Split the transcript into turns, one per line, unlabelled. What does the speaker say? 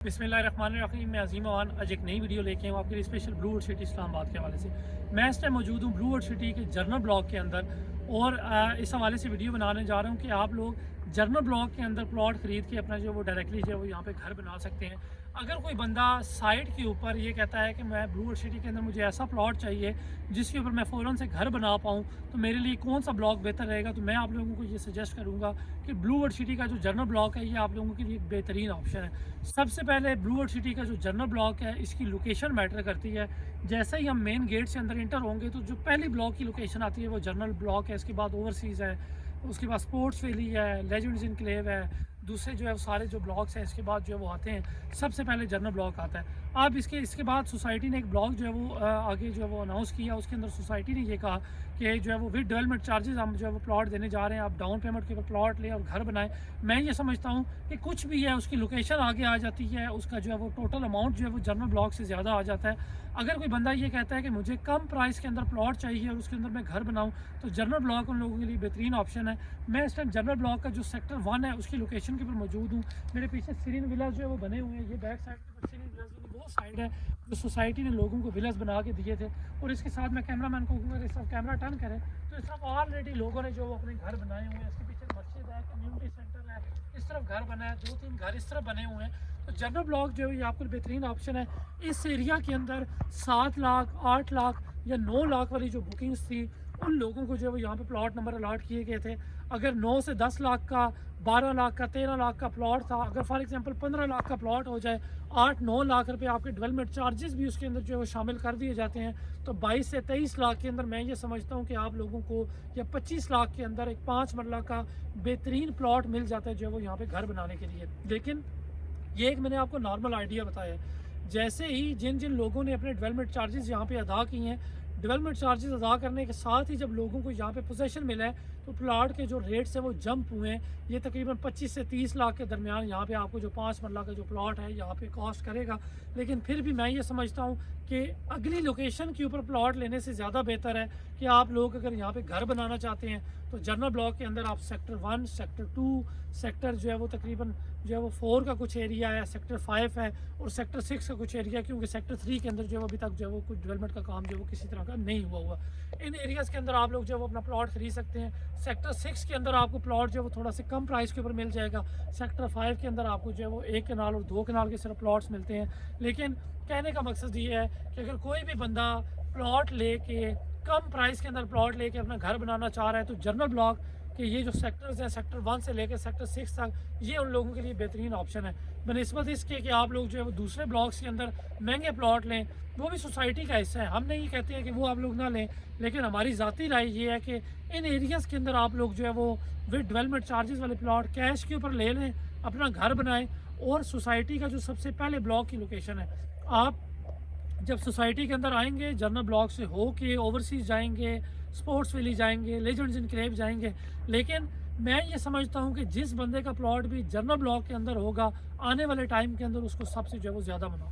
बिस्मिल्लाहिर्रहमानिर्रहीम। मैं अजीम अवान आज एक नई वीडियो लेके आऊँ आपके लिए special blue would city Islamabad के हवाले से। मैं इस टाइम मौजूद हूँ ब्लू वुड सिटी के जर्नल ब्लॉक के अंदर और इस हवाले से वीडियो बनाने जा रहा हूँ कि आप लोग जर्नल ब्लॉक के अंदर प्लॉट ख़रीद के अपना जो वो डायरेक्टली जो है वो यहाँ पे घर बना सकते हैं। अगर कोई बंदा साइट के ऊपर ये कहता है कि मैं ब्लू वुड सिटी के अंदर मुझे ऐसा प्लॉट चाहिए जिसके ऊपर मैं फ़ौरन से घर बना पाऊँ, तो मेरे लिए कौन सा ब्लॉक बेहतर रहेगा, तो मैं आप लोगों को ये सजेस्ट करूँगा कि ब्लू वुड सिटी का जो जर्नल ब्लॉक है ये आप लोगों के लिए एक बेहतरीन ऑप्शन है। सबसे पहले ब्लू वुड सिटी का जो जर्नल ब्लॉक है इसकी लोकेशन मैटर करती है। जैसे ही हम मेन गेट से अंदर इंटर होंगे तो जो पहली ब्लॉक की लोकेशन आती है वो जर्नल ब्लॉक है। इसके बाद ओवरसीज़ है, उसके बाद स्पोर्ट्स वैली है, लेजेंड्स इनक्लेव है, दूसरे जो है सारे जो ब्लॉक्स हैं इसके बाद जो है वो आते हैं। सबसे पहले जर्नल ब्लॉक आता है। अब इसके बाद सोसाइटी ने एक ब्लॉक जो है वो आगे जो है वो अनाउंस किया। उसके अंदर सोसाइटी ने ये कहा कि जो है वो विद डेवलपमेंट चार्जेस हम जो है वो प्लॉट देने जा रहे हैं, आप डाउन पेमेंट के ऊपर प्लॉट लें और घर बनाएं। मैं ये समझता हूँ कि कुछ भी है उसकी लोकेशन आगे आ जाती है, उसका जो है वो टोटल अमाउंट जो है वो जर्नल ब्लॉक से ज़्यादा आ जाता है। अगर कोई बंदा ये कहता है कि मुझे कम प्राइस के अंदर प्लॉट चाहिए और उसके अंदर मैं घर बनाऊँ, तो जर्नल ब्लॉक उन लोगों के लिए बेहतरीन ऑप्शन है। मैं इस टाइम जर्नल ब्लॉक का जो सेक्टर 1 है उसकी लोकेशन के ऊपर मौजूद हूँ। मेरे पीछे सीरीन विलास जो है वो बने हुए हैं। ये बैक साइड के ऊपर सीरीन विलास वो साइड है जो सोसाइटी ने लोगों को विलास बना के दिए थे। और इसके साथ मैं कैमरा मैन को अगर इस तरफ कैमरा टर्न करें तो इस तरफ ऑलरेडी लोगों ने जो अपने घर बनाए हुए हैं। इसके पीछे मस्जिद है, कम्युनिटी सेंटर है, इस तरफ घर बना है, 2-3 घर इस तरफ बने हुए हैं। तो जर्नल ब्लॉक जो है ये आपको बेहतरीन ऑप्शन है। इस एरिया के अंदर 7 लाख 8 लाख या 9 लाख वाली जो बुकिंग्स थी उन लोगों को जो है वो यहाँ पे प्लॉट नंबर अलॉट किए गए थे। अगर 9 से 10 लाख का, 12 लाख का, 13 लाख का प्लॉट था, अगर फॉर एग्जांपल 15 लाख का प्लॉट हो जाए, 8-9 लाख रुपए आपके डेवलपमेंट चार्जेस भी उसके अंदर जो है वो शामिल कर दिए जाते हैं, तो 22 से 23 लाख के अंदर मैं ये समझता हूँ कि आप लोगों को या 25 लाख के अंदर एक 5 मरला का बेहतरीन प्लॉट मिल जाता है जो है वो यहाँ पर घर बनाने के लिए। लेकिन ये एक मैंने आपको नॉर्मल आइडिया बताया है। जैसे ही जिन जिन लोगों ने अपने डेवलपमेंट चार्जेस यहाँ पे अदा किए हैं, डेवलपमेंट चार्जेस अदा करने के साथ ही जब लोगों को यहाँ पे पोजीशन मिला है तो प्लाट के जो रेट्स हैं वो जंप हुए हैं। ये तकरीबन 25 से 30 लाख के दरमियान यहाँ पे आपको जो 5 मरला का जो प्लॉट है यहाँ पे कॉस्ट करेगा। लेकिन फिर भी मैं ये समझता हूँ कि अगली लोकेशन के ऊपर प्लॉट लेने से ज़्यादा बेहतर है कि आप लोग अगर यहाँ पे घर बनाना चाहते हैं तो जर्नल ब्लॉक के अंदर आप सेक्टर 1, सेक्टर 2, सेक्टर जो है वो तकरीबन जो है वो 4 का कुछ एरिया है, सेक्टर 5 है और सेक्टर 6 का कुछ एरिया, क्योंकि सेक्टर 3 के अंदर जो है वो अभी तक जो है वो कुछ डेवलपमेंट का काम जो है वो किसी तरह का नहीं हुआ। इन एरियाज़ के अंदर आप लोग जो है वो अपना प्लॉट खरीद सकते हैं। सेक्टर 6 के अंदर आपको प्लॉट जो है वो थोड़ा से कम प्राइस के ऊपर मिल जाएगा। सेक्टर 5 के अंदर आपको जो है वो 1 कनाल और 2 कनाल के सिर्फ प्लॉट्स मिलते हैं। लेकिन कहने का मकसद ये है कि अगर कोई भी बंदा प्लॉट लेके कम प्राइस के अंदर प्लॉट लेके अपना घर बनाना चाह रहा है तो जर्नल ब्लॉक कि ये जो सेक्टर्स हैं सेक्टर 1 से लेकर सेक्टर 6 तक ये उन लोगों के लिए बेहतरीन ऑप्शन है, बनस्बत इसके कि आप लोग जो है वो दूसरे ब्लॉक्स के अंदर महंगे प्लॉट लें। वो भी सोसाइटी का हिस्सा है, हम नहीं कहते हैं कि वो आप लोग ना लें, लेकिन हमारी ज़ाती राय ये है कि इन एरियाज़ के अंदर आप लोग जो है वो विद डेवलपमेंट चार्जेस वाले प्लॉट कैश के ऊपर ले लें, अपना घर बनाएं। और सोसाइटी का जो सबसे पहले ब्लॉक की लोकेशन है, आप जब सोसाइटी के अंदर आएंगे जर्नल ब्लॉक से हो के ओवरसीज़ जाएंगे, स्पोर्ट्स वैली जाएंगे, लेजेंड्स इनक्लेव जाएंगे। लेकिन मैं ये समझता हूँ कि जिस बंदे का प्लॉट भी जर्नल ब्लॉक के अंदर होगा आने वाले टाइम के अंदर उसको सबसे जो है वो ज़्यादा मुनाफा